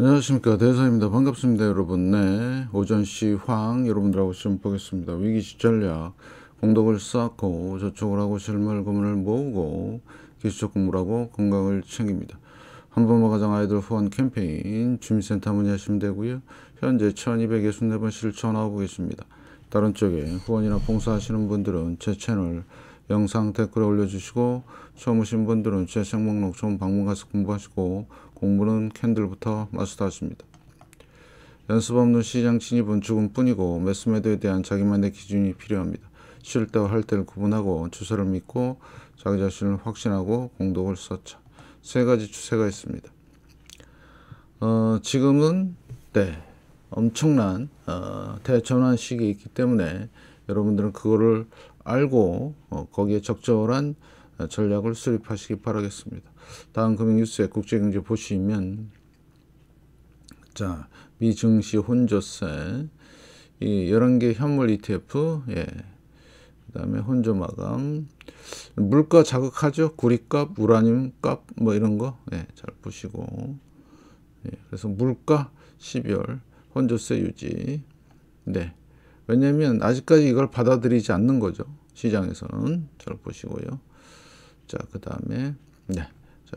안녕하십니까, 대사입니다. 반갑습니다, 여러분. 네, 오전시 황 여러분들하고 시험 보겠습니다. 위기시 전략, 공덕을 쌓고 저축을 하고 실물금을 모으고 기술적 공부를 하고 건강을 챙깁니다. 한 번만 가장 아이들 후원 캠페인 주민센터 문의하시면 되고요. 현재 1264번 실천하고 계십니다. 다른 쪽에 후원이나 봉사하시는 분들은 제 채널 영상 댓글에 올려주시고, 처음 오신 분들은 제 생목록 처음 방문 가서 공부하시고, 공부는 캔들부터 마스터하십니다. 연습 없는 시장 진입은 죽음뿐이고, 매수매도에 대한 자기만의 기준이 필요합니다. 쉴 때와 할 때를 구분하고 추세를 믿고 자기 자신을 확신하고 공덕을 쌓자. 세 가지 추세가 있습니다. 지금은 엄청난 대전환 시기에 있기 때문에 여러분들은 그거를 알고 거기에 적절한 전략을 수립하시기 바라겠습니다. 다음 금융 뉴스에 국제경제 보시면, 자, 미증시 혼조세, 이 11개 현물 ETF, 그 다음에 혼조 마감, 물가 자극하죠. 구리값, 우라늄 값, 뭐 이런 거, 잘 보시고, 그래서 물가 12월 혼조세 유지. 왜냐면 아직까지 이걸 받아들이지 않는 거죠. 시장에서는. 잘 보시고요. 자, 그 다음에 자,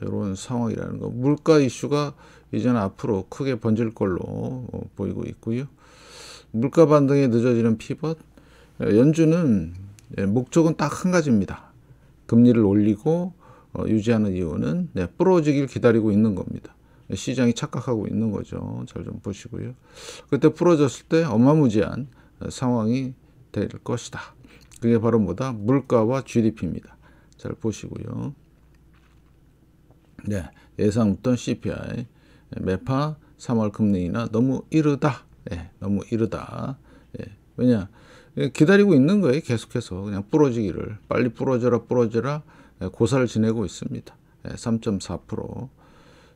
이런 상황이라는 거. 물가 이슈가 이제는 앞으로 크게 번질 걸로 보이고 있고요. 물가 반등이 늦어지는 피벗. 연준은 목적은 딱 한 가지입니다. 금리를 올리고 유지하는 이유는 부러지길 기다리고 있는 겁니다. 시장이 착각하고 있는 거죠. 잘 좀 보시고요. 그때 부러졌을 때 어마무지한 상황이 될 것이다. 그게 바로 뭐다? 물가와 GDP입니다. 잘 보시고요. 예상했던 CPI 매파 3월 금리 인하 너무 이르다. 너무 이르다. 왜냐? 기다리고 있는 거예요. 계속해서 그냥 부러지기를. 빨리 부러져라 고사를 지내고 있습니다. 3.4%.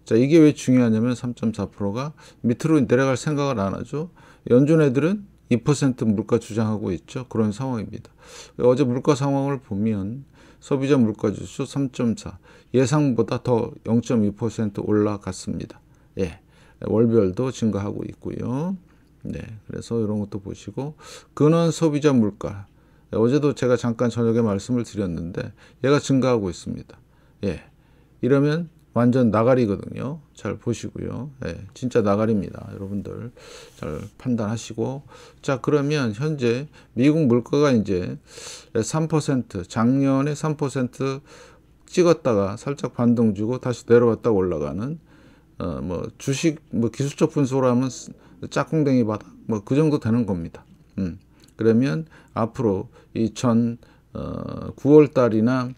자, 이게 왜 중요하냐면 3.4%가 밑으로 내려갈 생각을 안 하죠. 연준 애들은 2% 물가 주장하고 있죠. 그런 상황입니다. 어제 물가 상황을 보면 소비자 물가지수 3.4, 예상보다 더 0.2% 올라갔습니다. 월별도 증가하고 있고요. 그래서 이런 것도 보시고, 근원 소비자 물가, 어제도 제가 잠깐 저녁에 말씀을 드렸는데 얘가 증가하고 있습니다. 이러면 완전 나가리거든요. 잘 보시고요. 진짜 나가리입니다. 여러분들 잘 판단하시고. 자, 그러면 현재 미국 물가가 이제 3%, 작년에 3% 찍었다가 살짝 반등 주고 다시 내려왔다가 올라가는, 뭐 주식 뭐 기술적 분석으로 하면 짝꿍댕이 바닥 뭐 그 정도 되는 겁니다. 그러면 앞으로 9월 달이나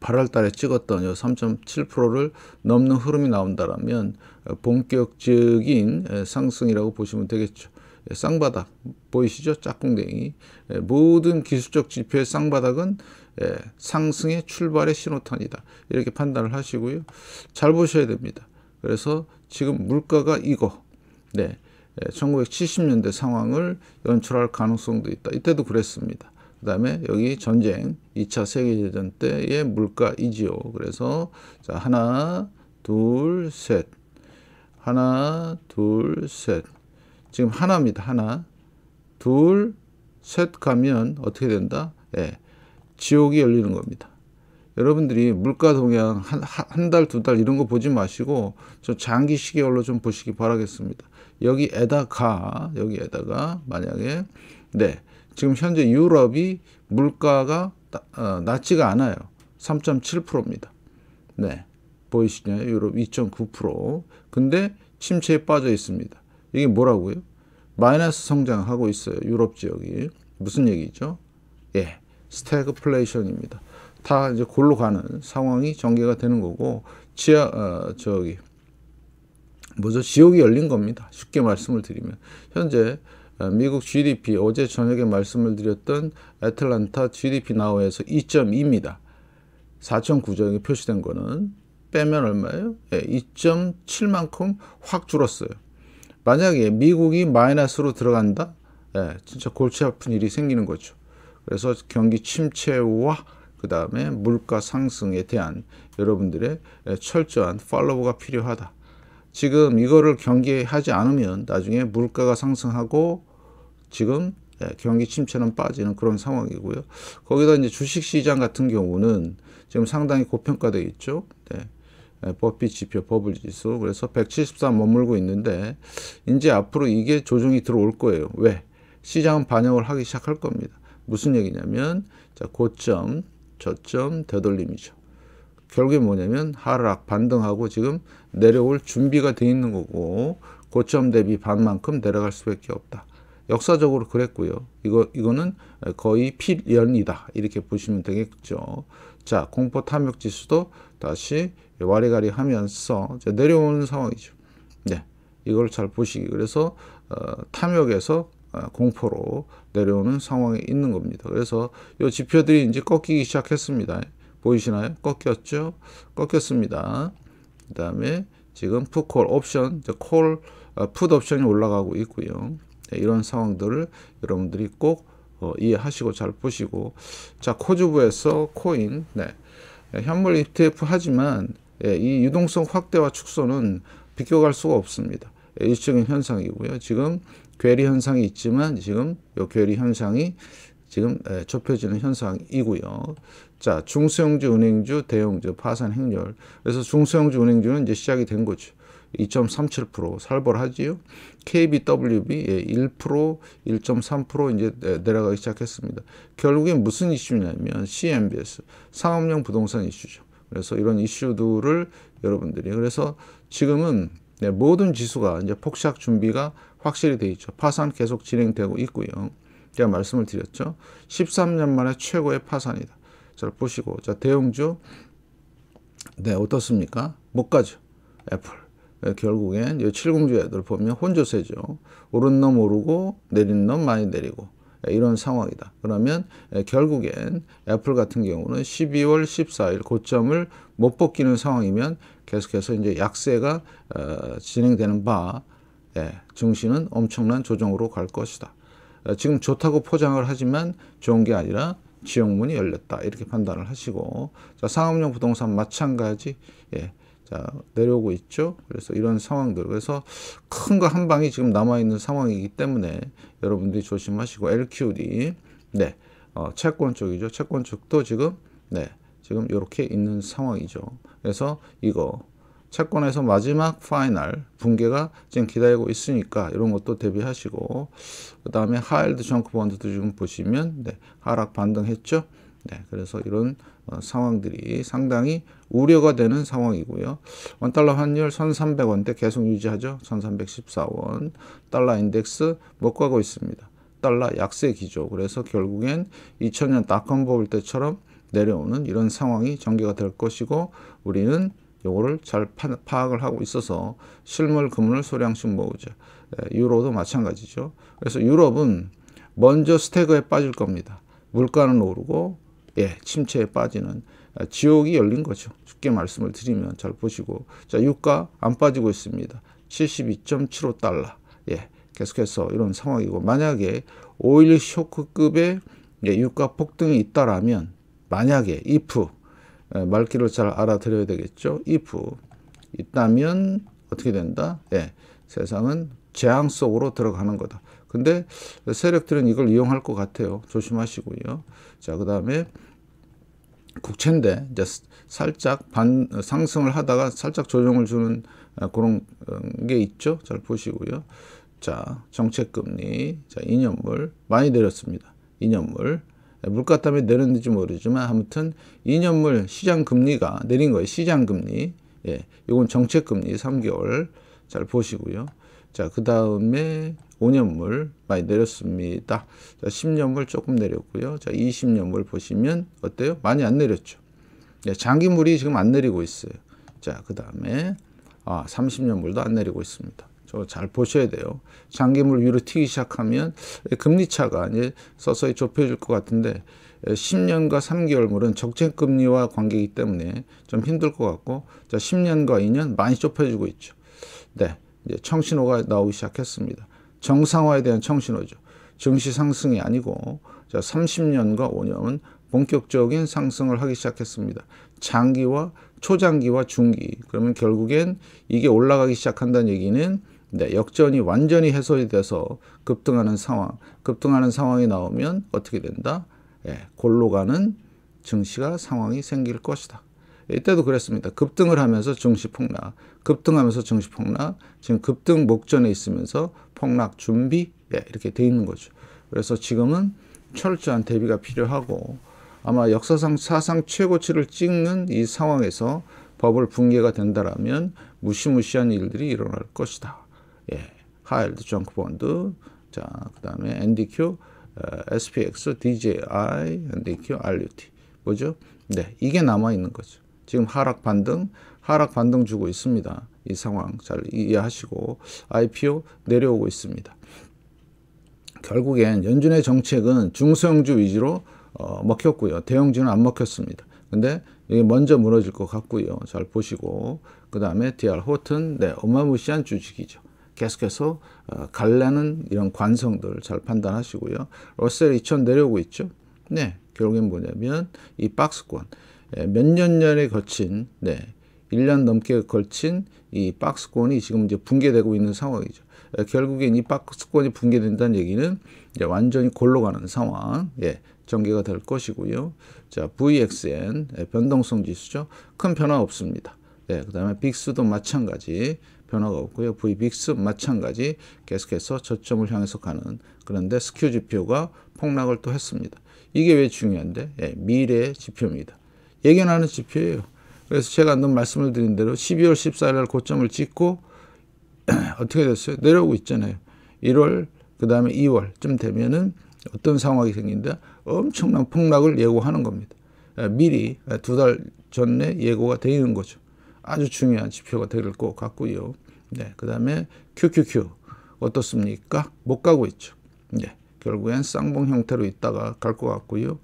8월 달에 찍었던 3.7%를 넘는 흐름이 나온다면 본격적인 상승이라고 보시면 되겠죠. 쌍바닥 보이시죠? 짝꿍댕이. 모든 기술적 지표의 쌍바닥은 상승의 출발의 신호탄이다. 이렇게 판단을 하시고요. 잘 보셔야 됩니다. 그래서 지금 물가가 이거 1970년대 상황을 연출할 가능성도 있다. 이때도 그랬습니다. 그 다음에 여기 전쟁 2차 세계대전 때의 물가이지요. 그래서 자, 하나 둘 셋, 하나 둘 셋, 지금 하나입니다. 하나 둘 셋 가면 어떻게 된다? 지옥이 열리는 겁니다. 여러분들이 물가 동향 한 달, 두 달 이런 거 보지 마시고 좀 장기 시계열로 좀 보시기 바라겠습니다. 여기에다가 만약에 지금 현재 유럽이 물가가 낮지가 않아요. 3.7%입니다. 보이시나요? 유럽 2.9%. 근데 침체에 빠져 있습니다. 이게 뭐라고요? 마이너스 성장하고 있어요. 유럽 지역이. 무슨 얘기죠? 스태그플레이션입니다. 다 이제 골로 가는 상황이 전개가 되는 거고, 지옥이 열린 겁니다. 쉽게 말씀을 드리면. 현재 미국 GDP, 어제 저녁에 말씀을 드렸던 애틀란타 GDP 나우에서 2.2입니다. 4.9죠. 표시된 거는. 빼면 얼마예요? 2.7만큼 확 줄었어요. 만약에 미국이 마이너스로 들어간다? 진짜 골치 아픈 일이 생기는 거죠. 그래서 경기 침체와 그 다음에 물가 상승에 대한 여러분들의 철저한 팔로우가 필요하다. 지금 이거를 경계하지 않으면 나중에 물가가 상승하고 지금 경기 침체는 빠지는 그런 상황이고요. 거기다 이제 주식시장 같은 경우는 지금 상당히 고평가되어 있죠. 네. 버핏 지표, 버블 지수. 그래서 174 머물고 있는데 이제 앞으로 이게 조정이 들어올 거예요. 왜? 시장은 반영을 하기 시작할 겁니다. 무슨 얘기냐면 자, 고점, 저점, 되돌림이죠. 결국에 뭐냐면 하락, 반등하고 지금 내려올 준비가 돼 있는 거고 고점 대비 반만큼 내려갈 수밖에 없다. 역사적으로 그랬고요. 이거는 거의 필연이다. 이렇게 보시면 되겠죠. 자, 공포 탐욕 지수도 다시 와리가리 하면서 내려오는 상황이죠. 네. 이걸 잘 보시기. 그래서 탐욕에서 공포로 내려오는 상황에 있는 겁니다. 그래서 이 지표들이 이제 꺾이기 시작했습니다. 보이시나요? 꺾였죠? 꺾였습니다. 그 다음에 지금 풋콜 옵션, 콜, 풋 옵션이 올라가고 있고요. 네, 이런 상황들을 여러분들이 꼭 이해하시고 잘 보시고. 자, 코주부에서 코인, 네. 현물 ETF 하지만 이 유동성 확대와 축소는 비껴갈 수가 없습니다. 일시적인 현상이고요. 지금 괴리 현상이 있지만 지금 이 괴리 현상이 지금 좁혀지는 현상이고요. 자, 중소형주, 은행주, 대형주, 파산 행렬. 그래서 중소형주, 은행주는 이제 시작이 된 거죠. 2.37% 살벌하지요. KBWB 1%, 1.3% 이제 내려가기 시작했습니다. 결국엔 무슨 이슈냐면 CMBS 상업용 부동산 이슈죠. 그래서 이런 이슈들을 여러분들이 그래서 지금은 모든 지수가 이제 폭락 준비가 확실히 돼 있죠. 파산 계속 진행되고 있고요. 제가 말씀을 드렸죠. 13년 만에 최고의 파산이다. 잘 보시고 자, 대형주 네, 어떻습니까? 못 가죠. 애플. 결국엔 이 70주 애들 보면 혼조세죠. 오른 놈 오르고 내린 놈 많이 내리고 이런 상황이다. 그러면 결국엔 애플 같은 경우는 12월 14일 고점을 못 벗기는 상황이면 계속해서 이제 약세가 진행되는 바 증시는 엄청난 조정으로 갈 것이다. 지금 좋다고 포장을 하지만 좋은 게 아니라 지옥문이 열렸다. 이렇게 판단을 하시고 자, 상업용 부동산 마찬가지 자, 내려오고 있죠. 그래서 이런 상황들. 그래서 큰 거 한 방이 지금 남아있는 상황이기 때문에 여러분들이 조심하시고 LQD. 네. 채권 쪽이죠. 채권 쪽도 지금, 네. 지금 이렇게 있는 상황이죠. 그래서 이거 채권에서 마지막 파이널 붕괴가 지금 기다리고 있으니까 이런 것도 대비하시고 그 다음에 하이힐드 정크 본드도 지금 보시면 네. 하락 반등했죠. 네. 그래서 이런 상황들이 상당히 우려가 되는 상황이고요. 원달러 환율 1300원대 계속 유지하죠. 1314원. 달러 인덱스 못 가고 있습니다. 달러 약세 기조. 그래서 결국엔 2000년 닷컴 버블 때처럼 내려오는 이런 상황이 전개가 될 것이고 우리는 요거를 잘 파악을 하고 있어서 실물 금을 소량씩 모으죠. 유로도 마찬가지죠. 그래서 유럽은 먼저 스태그에 빠질 겁니다. 물가는 오르고 침체에 빠지는 지옥이 열린 거죠. 쉽게 말씀을 드리면 잘 보시고 자, 유가 안 빠지고 있습니다. 72.75달러. 계속해서 이런 상황이고 만약에 오일 쇼크급의 유가 폭등이 있다라면 만약에 if 말귀를 잘 알아들어야 되겠죠. if 있다면 어떻게 된다? 세상은 재앙 속으로 들어가는 거다. 근데 세력들은 이걸 이용할 것 같아요. 조심하시고요. 자, 그 다음에 국채인데 이제 살짝 상승을 하다가 살짝 조정을 주는 그런 게 있죠. 잘 보시고요. 자, 정책금리, 자, 2년물 많이 내렸습니다. 2년물 물가 때문에 내렸는지 모르지만 아무튼 2년물 시장 금리가 내린 거예요. 시장 금리. 이건 정책금리 3개월 잘 보시고요. 자, 그 다음에 5년물 많이 내렸습니다. 자, 10년물 조금 내렸고요. 자, 20년물 보시면 어때요? 많이 안 내렸죠. 장기물이 지금 안 내리고 있어요. 자, 그 다음에 30년물도 안 내리고 있습니다. 저거 잘 보셔야 돼요. 장기물 위로 튀기 시작하면 금리 차가 이제 서서히 좁혀질 것 같은데 10년과 3개월물은 적정금리와 관계이기 때문에 좀 힘들 것 같고 자, 10년과 2년 많이 좁혀지고 있죠. 네, 이제 청신호가 나오기 시작했습니다. 정상화에 대한 청신호죠. 증시 상승이 아니고 자, 30년과 5년은 본격적인 상승을 하기 시작했습니다. 장기와 초장기와 중기. 그러면 결국엔 이게 올라가기 시작한다는 얘기는 네, 역전이 완전히 해소이 돼서 급등하는 상황이 나오면 어떻게 된다? 예, 골로 가는 증시가 상황이 생길 것이다. 이때도 그랬습니다. 급등을 하면서 증시 폭락, 급등하면서 증시 폭락, 지금 급등 목전에 있으면서 폭락 준비, 예, 이렇게 돼 있는 거죠. 그래서 지금은 철저한 대비가 필요하고 아마 역사상 사상 최고치를 찍는 이 상황에서 버블 붕괴가 된다라면 무시무시한 일들이 일어날 것이다. 예, 하이힐드 정크 본드, 자, 그다음에 NDQ, SPX, DJI, NDQ, RUT 뭐죠? 네, 이게 남아 있는 거죠. 지금 하락 반등 주고 있습니다. 이 상황 잘 이해하시고 IPO 내려오고 있습니다. 결국엔 연준의 정책은 중소형주 위주로 먹혔고요. 대형주는 안 먹혔습니다. 근데 이게 먼저 무너질 것 같고요. 잘 보시고 그 다음에 DR 호튼, 네, 어마무시한 주식이죠. 계속해서 갈라는 이런 관성들 잘 판단하시고요. 러셀 2000 내려오고 있죠. 네, 결국엔 뭐냐면 이 박스권 몇 년에 걸친, 네, 1년 넘게 걸친 이 박스권이 지금 이제 붕괴되고 있는 상황이죠. 결국엔 이 박스권이 붕괴된다는 얘기는 이제 완전히 골로 가는 상황, 예, 전개가 될 것이고요. 자, VXN 변동성 지수죠. 큰 변화 없습니다. 예, 그 다음에 빅스도 마찬가지 변화가 없고요. VBIX 마찬가지 계속해서 저점을 향해서 가는, 그런데 스큐 지표가 폭락을 또 했습니다. 이게 왜 중요한데? 예, 미래의 지표입니다. 예견하는 지표예요. 그래서 제가 늘 말씀을 드린 대로 12월 14일 날 고점을 찍고 어떻게 됐어요? 내려오고 있잖아요. 1월, 그 다음에 2월쯤 되면은 어떤 상황이 생긴다? 엄청난 폭락을 예고하는 겁니다. 미리 2달 전에 예고가 되어 있는 거죠. 아주 중요한 지표가 될 것 같고요. 네, 그 다음에 QQQ 어떻습니까? 못 가고 있죠. 네, 결국엔 쌍봉 형태로 있다가 갈 것 같고요.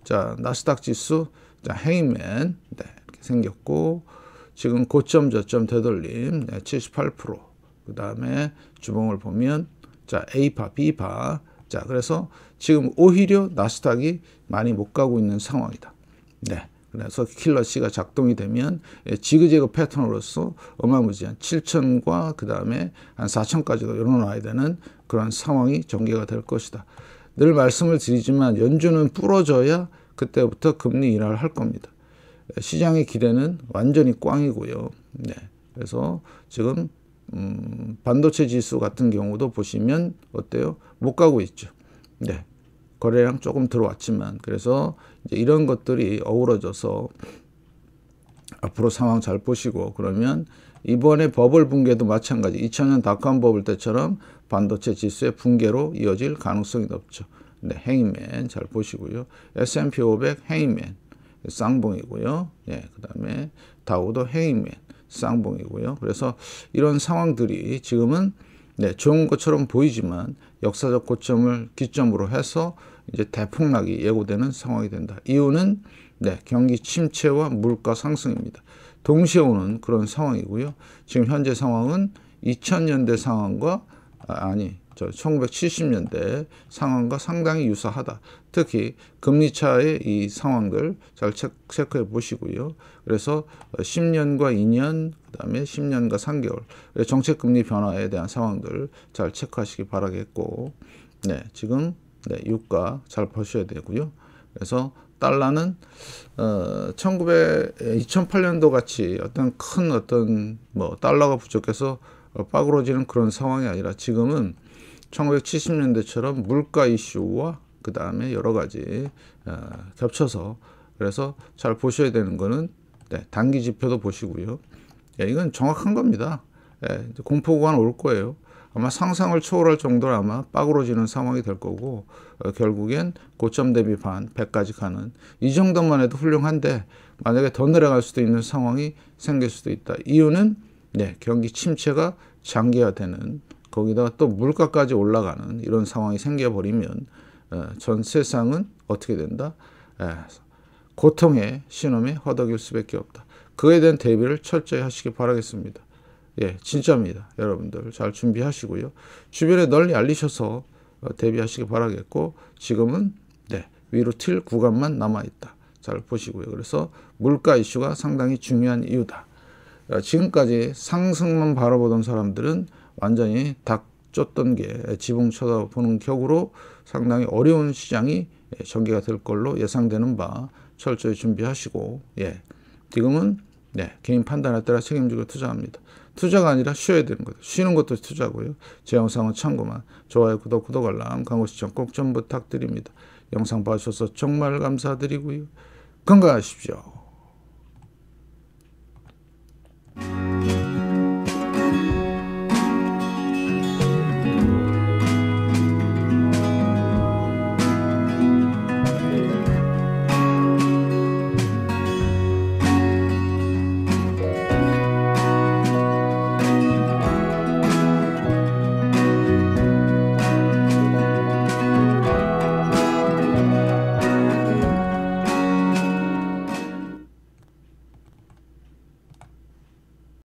자, 나스닥 지수, 자, 헤이맨, 네, 이렇게 생겼고 지금 고점 저점 되돌림, 네, 78%. 그 다음에 주봉을 보면 자, A파, B파. 자, 그래서 지금 오히려 나스닥이 많이 못 가고 있는 상황이다. 네. 그래서 킬러 C가 작동이 되면 지그재그 패턴으로서 어마무지한 7천과 그 다음에 한 4천까지도 열어놔야 되는 그런 상황이 전개가 될 것이다. 늘 말씀을 드리지만 연준은 부러져야 그때부터 금리 인하를 할 겁니다. 시장의 기대는 완전히 꽝이고요. 네. 그래서 지금 반도체 지수 같은 경우도 보시면 어때요? 못 가고 있죠. 네. 거래량 조금 들어왔지만, 그래서 이제 이런 것들이 어우러져서 앞으로 상황 잘 보시고, 그러면 이번에 버블 붕괴도 마찬가지 2000년 닷컴 버블 때처럼 반도체 지수의 붕괴로 이어질 가능성이 높죠. 네, 헤이맨 잘 보시고요. S&P 500 헤이맨 쌍봉이고요. 예, 그 다음에 다우도 헤이맨 쌍봉이고요. 그래서 이런 상황들이 지금은 네, 좋은 것처럼 보이지만 역사적 고점을 기점으로 해서 이제 대폭락이 예고되는 상황이 된다. 이유는 네, 경기 침체와 물가 상승입니다. 동시에 오는 그런 상황이고요. 지금 현재 상황은 2000년대 상황과 1970년대 상황과 상당히 유사하다. 특히 금리 차의 이 상황들 잘 체크해 보시고요. 그래서 10년과 2년, 그 다음에 10년과 3개월 정책 금리 변화에 대한 상황들 잘 체크하시기 바라겠고, 네, 지금 네, 유가 잘 보셔야 되고요. 그래서 달러는 2008년도 같이 어떤 큰 뭐 달러가 부족해서 빠그러지는 그런 상황이 아니라 지금은 1970년대처럼 물가 이슈와 그 다음에 여러 가지 겹쳐서, 그래서 잘 보셔야 되는 거는 네, 단기 지표도 보시고요. 예, 이건 정확한 겁니다. 예, 공포구간 올 거예요. 아마 상상을 초월할 정도로 아마 빠그러지는 상황이 될 거고, 결국엔 고점 대비 반 100까지 가는 이 정도만 해도 훌륭한데, 만약에 더 내려갈 수도 있는 상황이 생길 수도 있다. 이유는 네, 경기 침체가 장기화되는, 거기다가 또 물가까지 올라가는 이런 상황이 생겨버리면 전 세상은 어떻게 된다? 고통의 신음에 허덕일 수밖에 없다. 그에 대한 대비를 철저히 하시기 바라겠습니다. 예, 진짜입니다. 여러분들 잘 준비하시고요. 주변에 널리 알리셔서 대비하시기 바라겠고, 지금은 네, 위로 튈 구간만 남아있다. 잘 보시고요. 그래서 물가 이슈가 상당히 중요한 이유다. 지금까지 상승만 바라보던 사람들은 완전히 닭 쫓던 게 지붕 쳐다보는 격으로 상당히 어려운 시장이 전개가 될 걸로 예상되는 바 철저히 준비하시고, 지금은 개인 판단에 따라 책임지고 투자합니다. 투자가 아니라 쉬어야 되는 거죠. 쉬는 것도 투자고요. 제 영상은 참고만. 좋아요, 구독 알람, 광고 시청 꼭 좀 부탁드립니다. 영상 봐주셔서 정말 감사드리고요. 건강하십시오.